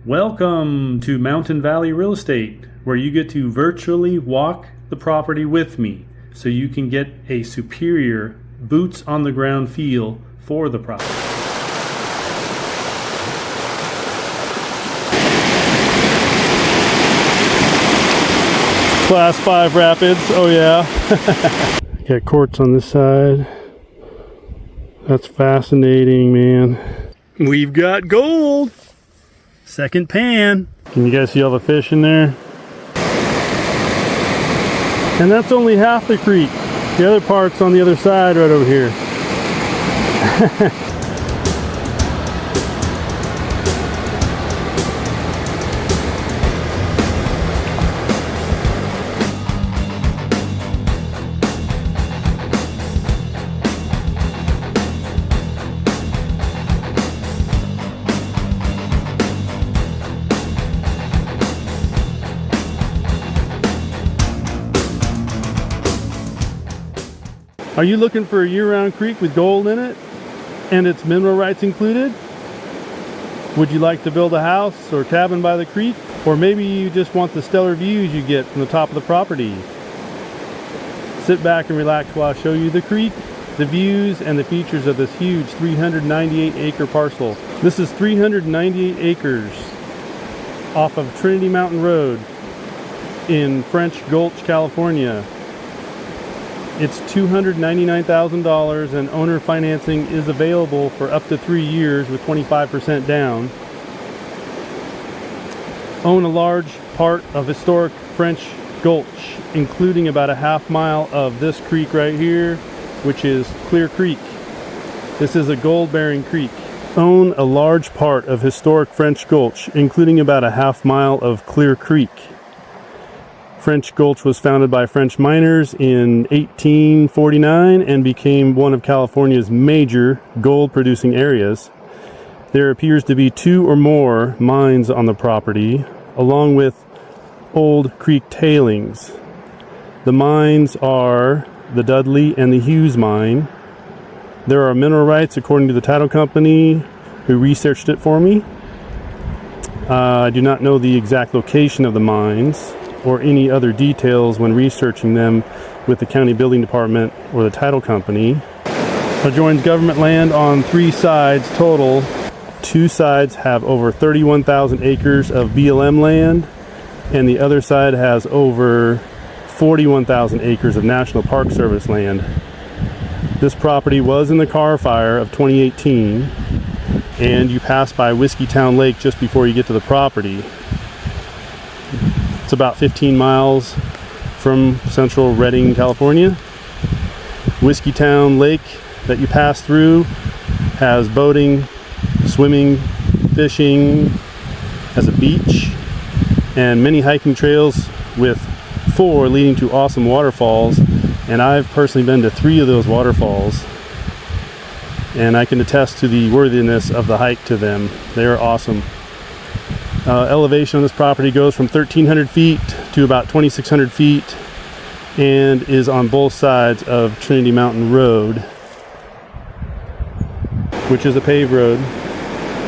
Welcome to Mountain Valley Real Estate, where you get to virtually walk the property with me so you can get a superior boots on the ground feel for the property. Class 5 rapids, oh yeah. Got quartz on this side. That's fascinating, man. We've got gold. Second pan. Can you guys see all the fish in there? And that's only half the creek. The other part's on the other side right over here. Are you looking for a year-round creek with gold in it and its mineral rights included? Would you like to build a house or cabin by the creek? Or maybe you just want the stellar views you get from the top of the property? Sit back and relax while I show you the creek, the views, and the features of this huge 398-acre parcel. This is 398 acres off of Trinity Mountain Road in French Gulch, California. It's $299,000 and owner financing is available for up to 3 years with 25% down. Own a large part of historic French Gulch, including about a half mile of this creek right here, which is Clear Creek. This is a gold-bearing creek. Own a large part of historic French Gulch, including about a half mile of Clear Creek. French Gulch was founded by French miners in 1849 and became one of California's major gold-producing areas. There appears to be 2 or more mines on the property, along with old creek tailings. The mines are the Dudley and the Hughes mine. There are mineral rights according to the title company who researched it for me. I do not know the exact location of the mines or any other details when researching them with the county building department or the title company. Adjoins government land on 3 sides total. 2 sides have over 31,000 acres of BLM land, and the other side has over 41,000 acres of National Park Service land. This property was in the Carr Fire of 2018, and you pass by Whiskeytown Lake just before you get to the property. It's about 15 miles from central Redding, California. Whiskeytown Lake that you pass through has boating, swimming, fishing, has a beach, and many hiking trails with 4 leading to awesome waterfalls. And I've personally been to 3 of those waterfalls, and I can attest to the worthiness of the hike to them. They are awesome. Elevation on this property goes from 1,300 feet to about 2,600 feet and is on both sides of Trinity Mountain Road, which is a paved road.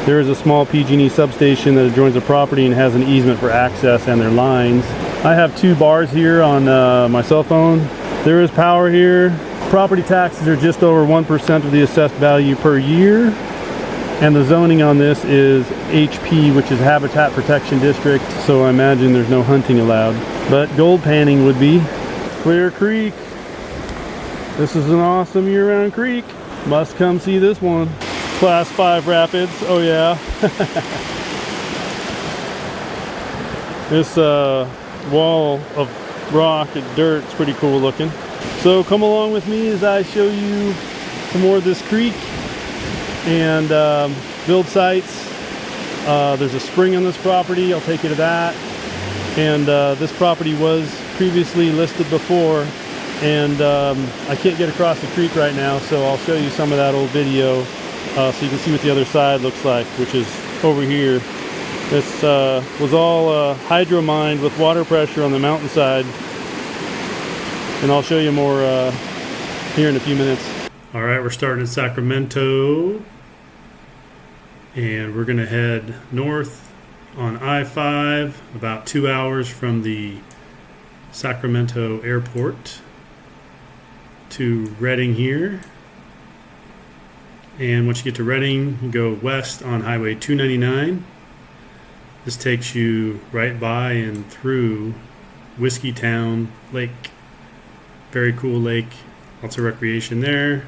There is a small PG&E substation that adjoins the property and has an easement for access and their lines. I have 2 bars here on my cell phone. There is power here. Property taxes are just over 1% of the assessed value per year. And the zoning on this is HP, which is Habitat Protection District, so I imagine there's no hunting allowed. But gold panning would be. Clear Creek. This is an awesome year-round creek. Must come see this one. Class 5 rapids, oh yeah. This wall of rock and dirt is pretty cool looking. So come along with me as I show you some more of this creek and build sites. There's a spring on this property. I'll take you to that. And this property was previously listed before, and I can't get across the creek right now, so I'll show you some of that old video so you can see what the other side looks like, which is over here. This was all hydro mined with water pressure on the mountainside, and I'll show you more here in a few minutes. All right, we're starting in Sacramento, and we're gonna head north on I-5, about 2 hours from the Sacramento airport to Redding here. And once you get to Redding, you go west on Highway 299. This takes you right by and through Whiskeytown Lake. Very cool lake, lots of recreation there.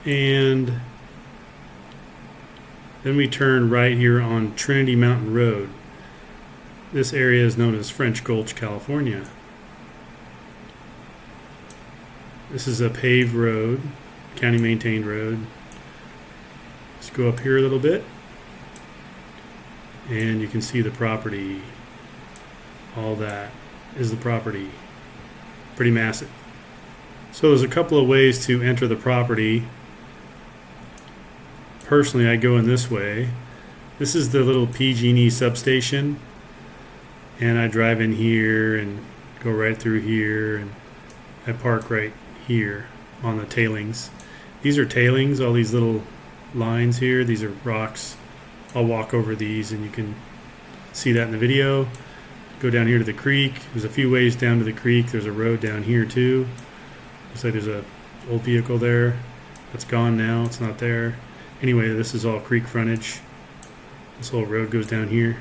And then we turn right here on Trinity Mountain Road. This area is known as French Gulch, California. This is a paved road, county maintained road. Let's go up here a little bit and you can see the property. All that is the property. Pretty massive. So there's a couple of ways to enter the property. Personally, I go in this way. This is the little PG&E substation, and I drive in here and go right through here, and I park right here on the tailings. These are tailings, all these little lines here. These are rocks. I'll walk over these and you can see that in the video. Go down here to the creek. There's a few ways down to the creek. There's a road down here too. Looks like there's a old vehicle there. That's gone now. It's not there. Anyway, this is all creek frontage. This whole road goes down here.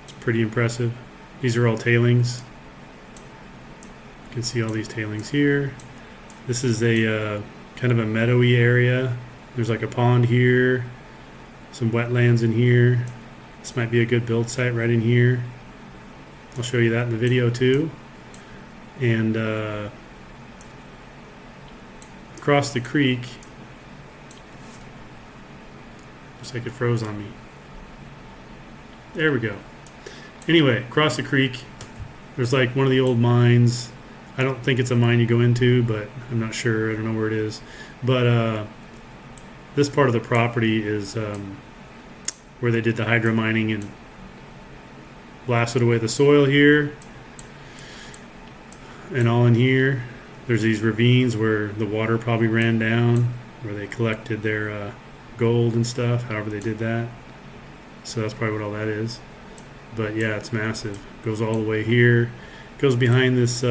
It's pretty impressive. These are all tailings. You can see all these tailings here. This is a kind of a meadowy area. There's like a pond here, some wetlands in here. This might be a good build site right in here. I'll show you that in the video too. And across the creek, looks like it froze on me. There we go. Anyway, across the creek, there's like one of the old mines. I don't think it's a mine you go into, but I'm not sure. I don't know where it is. But this part of the property is where they did the hydro mining and blasted away the soil here. And all in here, there's these ravines where the water probably ran down, where they collected their gold and stuff, however they did that. So that's probably what all that is. But yeah, it's massive. Goes all the way here. Goes behind this,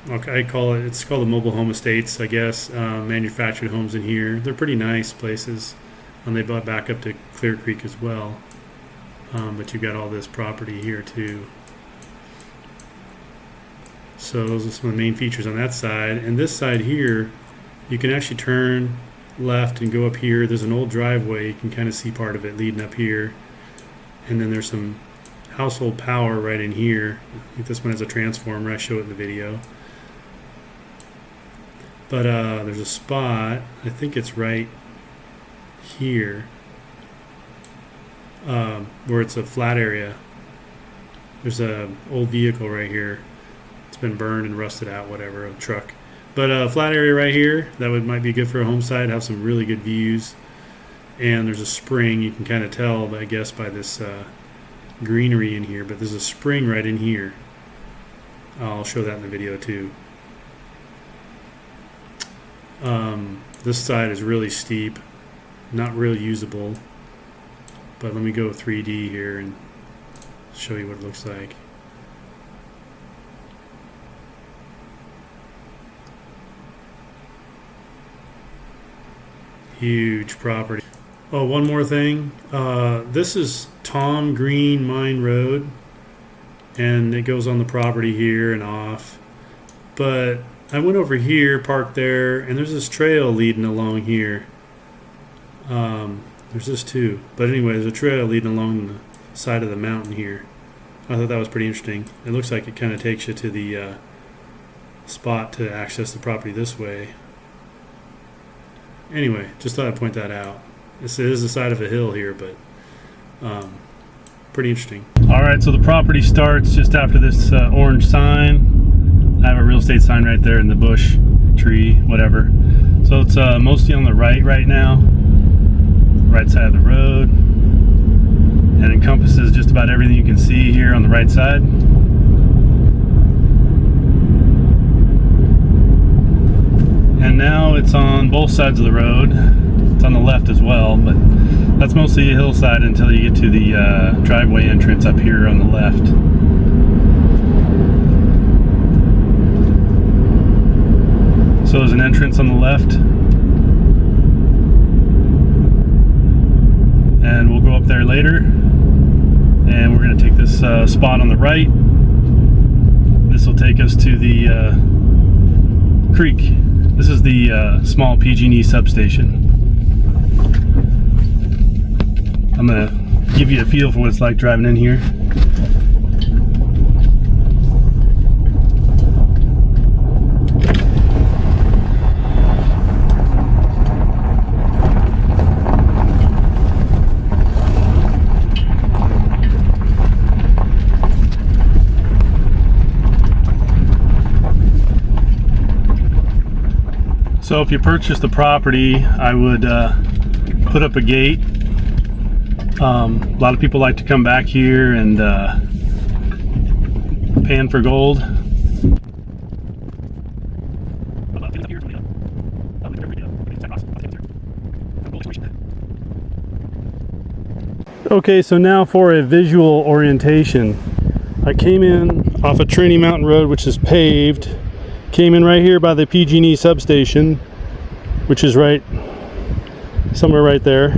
I call it, it's called the mobile home estates, I guess. Manufactured homes in here. They're pretty nice places. And they bought back up to Clear Creek as well. But you've got all this property here too. So those are some of the main features on that side. And this side here, you can actually turn left and go up here. There's an old driveway. You can kind of see part of it leading up here. And then there's some household power right in here. I think this one has a transformer. I show it in the video. But there's a spot, I think it's right here, where it's a flat area. There's a old vehicle right here. It's been burned and rusted out, whatever, a truck. But a flat area right here, that might be good for a home site, have some really good views. And there's a spring, you can kind of tell, I guess, by this greenery in here, but there's a spring right in here. I'll show that in the video too. This side is really steep, not really usable, but let me go 3D here and show you what it looks like. Huge property. Oh, one more thing. This is Tom Green Mine Road, and it goes on the property here and off. But I went over here, parked there, and there's this trail leading along here. There's this too. But anyway, there's a trail leading along the side of the mountain here. I thought that was pretty interesting. It looks like it kind of takes you to the spot to access the property this way. Anyway, just thought I'd point that out. This is the side of a hill here, but pretty interesting. All right, so the property starts just after this orange sign. I have a real estate sign right there in the bush, tree, whatever. So it's mostly on the right now, right side of the road, and encompasses just about everything you can see here on the right side. And now it's on both sides of the road. It's on the left as well, but that's mostly a hillside until you get to the driveway entrance up here on the left. So there's an entrance on the left, and we'll go up there later, and we're going to take this spot on the right. This will take us to the creek. This is the small PG&E substation. I'm going to give you a feel for what it's like driving in here. So if you purchase the property, I would put up a gate. A lot of people like to come back here and pan for gold. Okay, so now for a visual orientation. I came in off of Trinity Mountain Road, which is paved. Came in right here by the PG&E substation, which is right somewhere right there,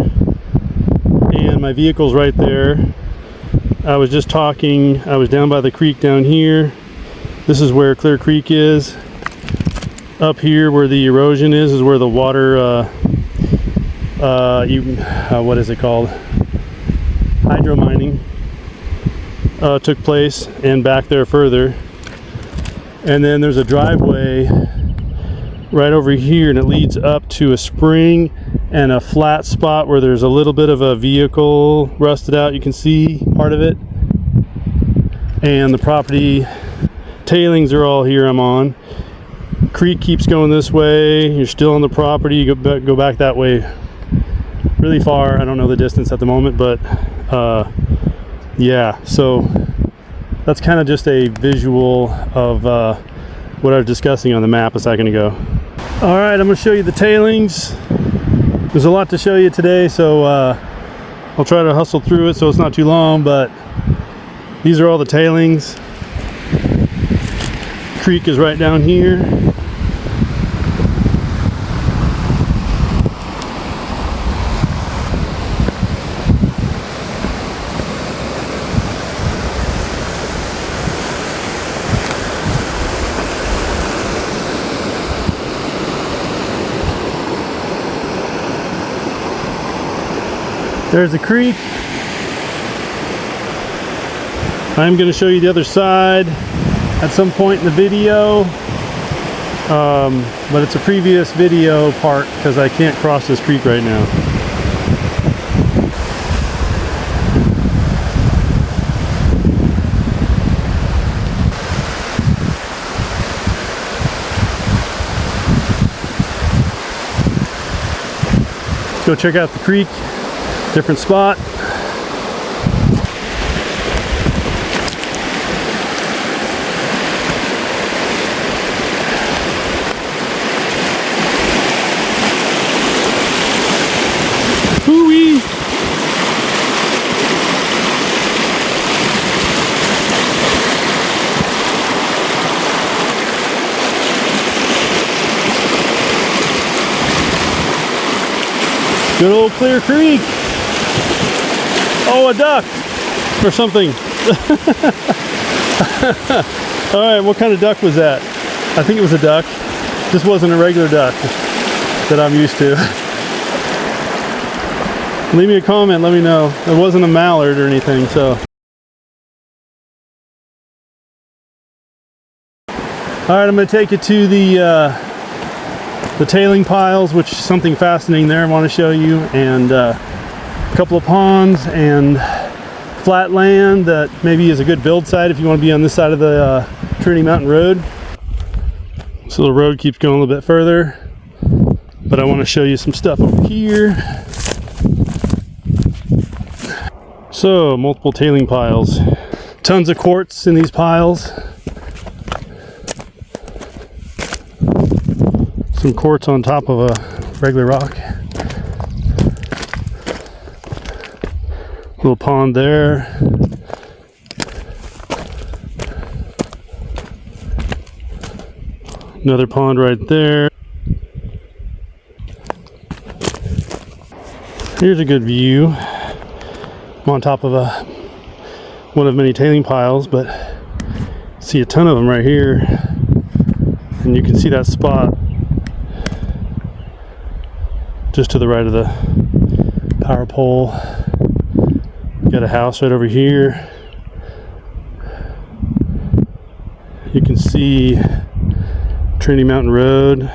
and my vehicle's right there. I was just talking, I was down by the creek down here. This is where Clear Creek is. Up here where the erosion is where the water what is it called, hydro mining took place, and back there further. And then there's a driveway right over here, and it leads up to a spring and a flat spot where there's a little bit of a vehicle rusted out. You can see part of it. And the property tailings are all here I'm on. Creek keeps going this way. You're still on the property. You go back that way really far. I don't know the distance at the moment, but yeah, so that's kind of just a visual of what I was discussing on the map a second ago. All right, I'm going to show you the tailings. There's a lot to show you today, so I'll try to hustle through it so it's not too long, but these are all the tailings. Creek is right down here. There's the creek. I'm going to show you the other side at some point in the video, but it's a previous video part because I can't cross this creek right now. Let's go check out the creek. Different spot. Hooey! Good old Clear Creek. Oh, a duck or something. All right, what kind of duck was that? I think it was a duck. This wasn't a regular duck that I'm used to. Leave me a comment, let me know. It wasn't a mallard or anything, so. All right, I'm gonna take you to the tailing piles, which is something fascinating there I want to show you, and a couple of ponds and flat land that maybe is a good build site if you want to be on this side of the Trinity Mountain Road. So the road keeps going a little bit further, but I want to show you some stuff over here. So multiple tailing piles, tons of quartz in these piles. Some quartz on top of a regular rock. Little pond there. Another pond right there. Here's a good view. I'm on top of one of many tailing piles, but see a ton of them right here. And you can see that spot just to the right of the power pole. Got a house right over here. You can see Trinity Mountain Road,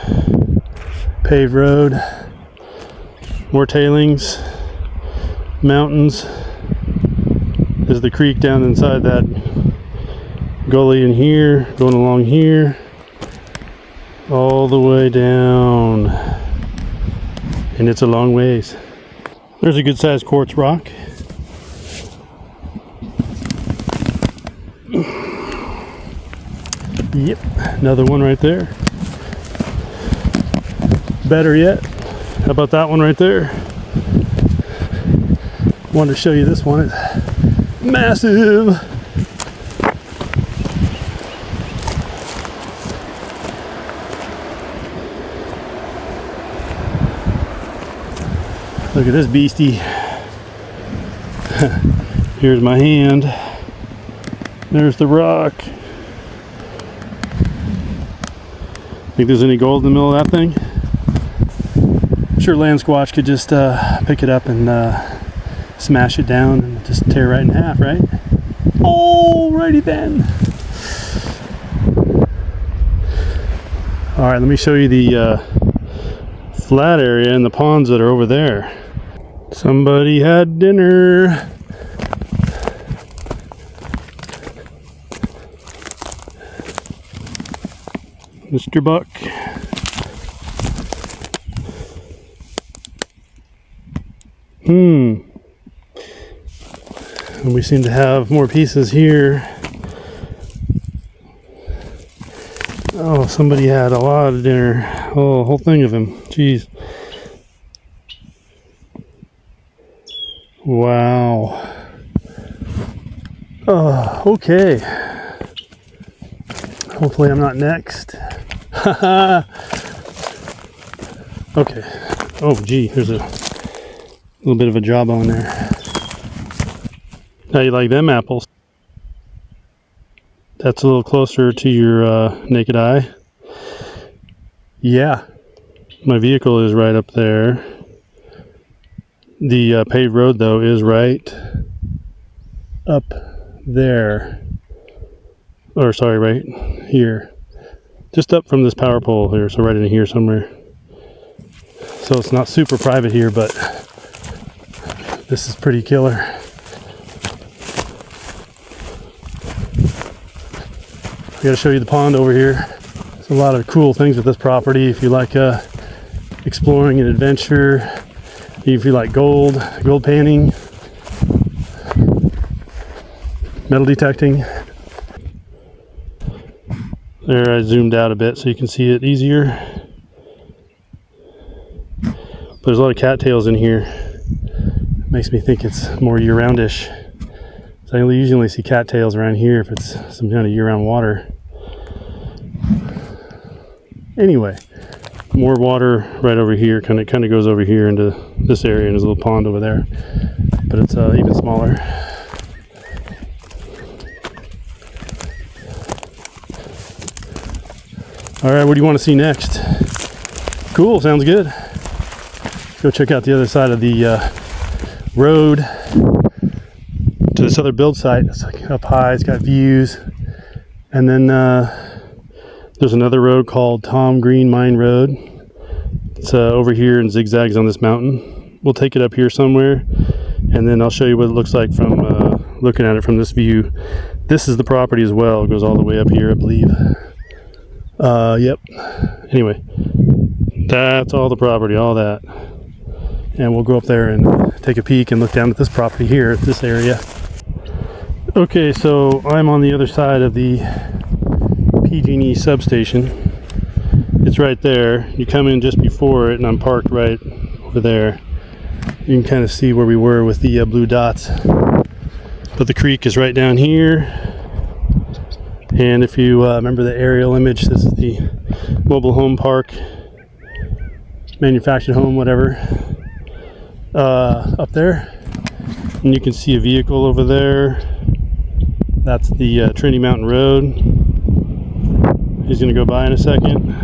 paved road, more tailings, mountains. There's the creek down inside that gully in here, going along here, all the way down, and it's a long ways. There's a good sized quartz rock. Yep, another one right there. Better yet, how about that one right there? Wanted to show you this one. It's massive. Look at this beastie. Here's my hand. There's the rock. Think there's any gold in the middle of that thing? I'm sure Land Squatch could just pick it up and smash it down and just tear it right in half, right? Alrighty then. Alright, let me show you the flat area and the ponds that are over there. Somebody had dinner. Mr. Buck. And we seem to have more pieces here. Oh, somebody had a lot of dinner. Oh, a whole thing of them. Jeez. Wow. Oh, okay. Hopefully I'm not next. Okay. Oh, gee, there's a little bit of a jawbone there. How you like them apples? That's a little closer to your naked eye. Yeah, my vehicle is right up there. The paved road, though, is right up there. Or sorry, right here. Just up from this power pole here, so right in here somewhere. So it's not super private here, but this is pretty killer. I gotta show you the pond over here. There's a lot of cool things with this property. If you like exploring and adventure, if you like gold panning, metal detecting. There, I zoomed out a bit so you can see it easier. But there's a lot of cattails in here. Makes me think it's more year-roundish. So I usually see cattails around here if it's some kind of year-round water. Anyway, more water right over here. Kind of goes over here into this area, and there's a little pond over there. But it's even smaller. All right, what do you want to see next? Cool, sounds good. Let's go check out the other side of the road to this other build site. It's like up high, it's got views. And then there's another road called Tom Green Mine Road. It's over here and zigzags on this mountain. We'll take it up here somewhere, and then I'll show you what it looks like from looking at it from this view. This is the property as well. It goes all the way up here, I believe. Yep. Anyway, that's all the property, all that. And we'll go up there and take a peek and look down at this property here, at this area. Okay, so I'm on the other side of the PG&E substation. It's right there. You come in just before it, and I'm parked right over there. You can kind of see where we were with the blue dots. But the creek is right down here. And if you remember the aerial image, this is the mobile home park, manufactured home, whatever, up there. And you can see a vehicle over there. That's the Trinity Mountain Road. He's going to go by in a second.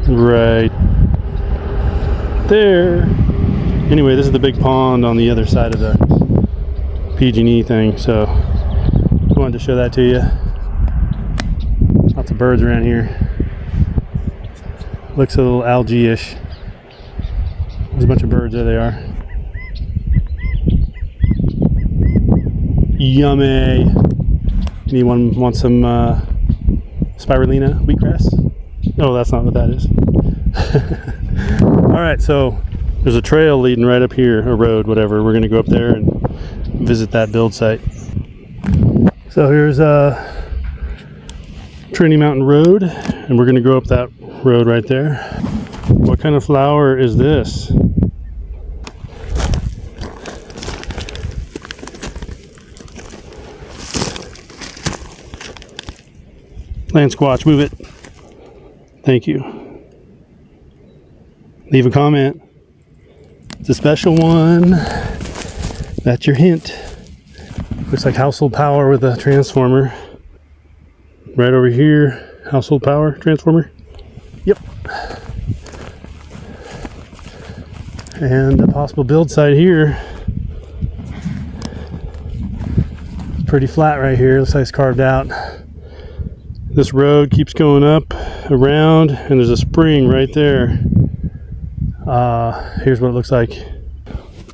Right there. Anyway, this is the big pond on the other side of the PG&E thing, so I wanted to show that to you. Lots of birds around here. Looks a little algae-ish. There's a bunch of birds. There they are. Yummy. Anyone want some spirulina wheatgrass? No, that's not what that is. Alright, so there's a trail leading right up here, a road, whatever. We're going to go up there and visit that build site. So here's Trinity Mountain Road, and we're going to go up that road right there. What kind of flower is this? Land Squatch, move it. Thank you. Leave a comment. It's a special one. That's your hint. Looks like household power with a transformer. Right over here, household power transformer. Yep. And a possible build site here. It's pretty flat right here. Looks like it's carved out. This road keeps going up, around, and there's a spring right there. Here's what it looks like.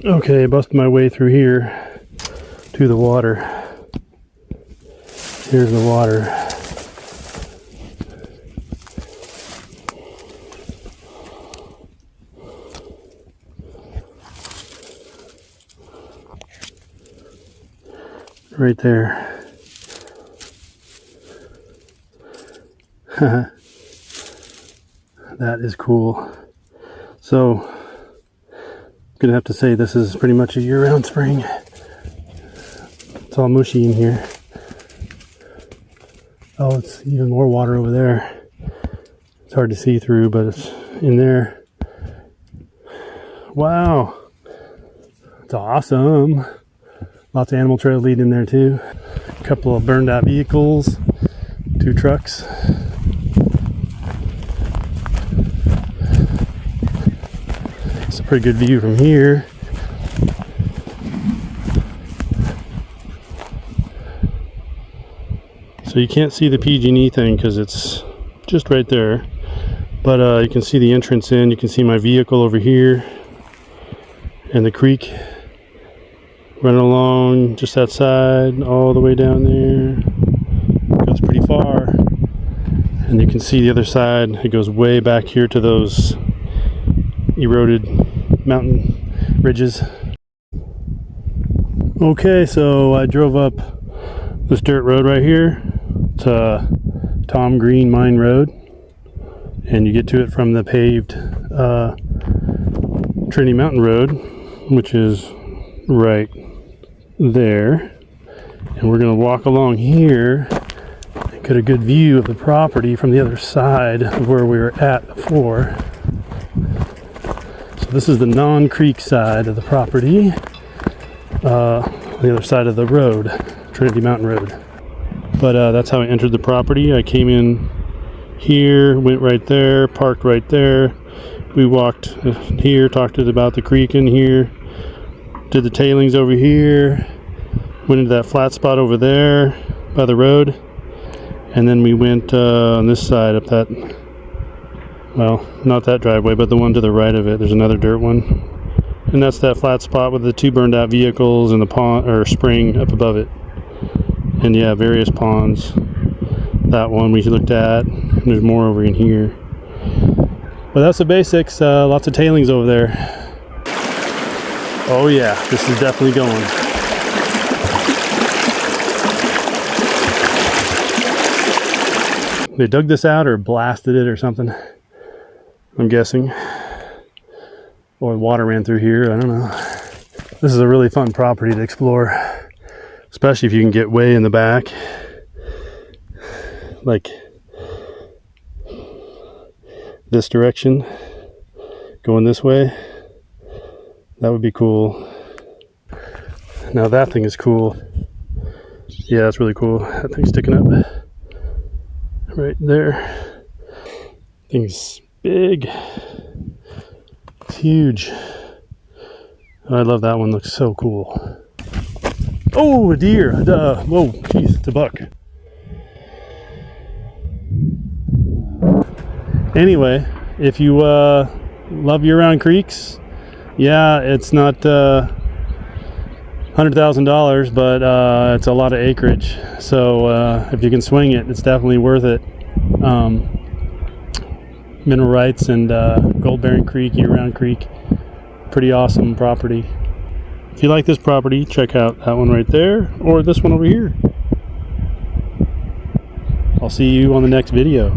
Okay, busted my way through here to the water. Here's the water. Right there. That is cool. So, I'm gonna have to say this is pretty much a year-round spring. It's all mushy in here. Oh, it's even more water over there. It's hard to see through, but it's in there. Wow. It's awesome. Lots of animal trails leading in there too. A couple of burned out vehicles. 2 trucks. It's a pretty good view from here. So you can't see the PG&E thing because it's just right there. But you can see the entrance in. You can see my vehicle over here. And the creek running along just that side, all the way down there. It goes pretty far. And you can see the other side. It goes way back here to those eroded mountain ridges. Okay, so I drove up this dirt road right here. It's Tom Green Mine Road, and you get to it from the paved Trinity Mountain Road, which is right there. And we're going to walk along here and get a good view of the property from the other side of where we were at before. So this is the non-creek side of the property, on the other side of the road, Trinity Mountain Road. But that's how I entered the property. I came in here, went right there, parked right there. We walked here, talked about the creek in here, did the tailings over here, went into that flat spot over there by the road, and then we went on this side up that, well, not that driveway, but the one to the right of it. There's another dirt one, and that's that flat spot with the 2 burned out vehicles and the pond or spring up above it. And yeah, various ponds. That one we looked at. There's more over in here. But that's the basics. Lots of tailings over there. Oh yeah, this is definitely going. They dug this out or blasted it or something, I'm guessing. or water ran through here. I don't know. This is a really fun property to explore, especially if you can get way in the back, like this direction, going this way. That would be cool. Now that thing is cool. Yeah, that's really cool. That thing's sticking up right there. Thing's big. It's huge. I love that one. Looks so cool. Oh, a deer. Whoa, jeez, it's a buck. Anyway, if you love year-round creeks, yeah, it's not $100,000, but it's a lot of acreage. So if you can swing it, it's definitely worth it. Mineral rights and gold-bearing creek, year-round creek, pretty awesome property. If you like this property, check out that one right there or this one over here. I'll see you on the next video.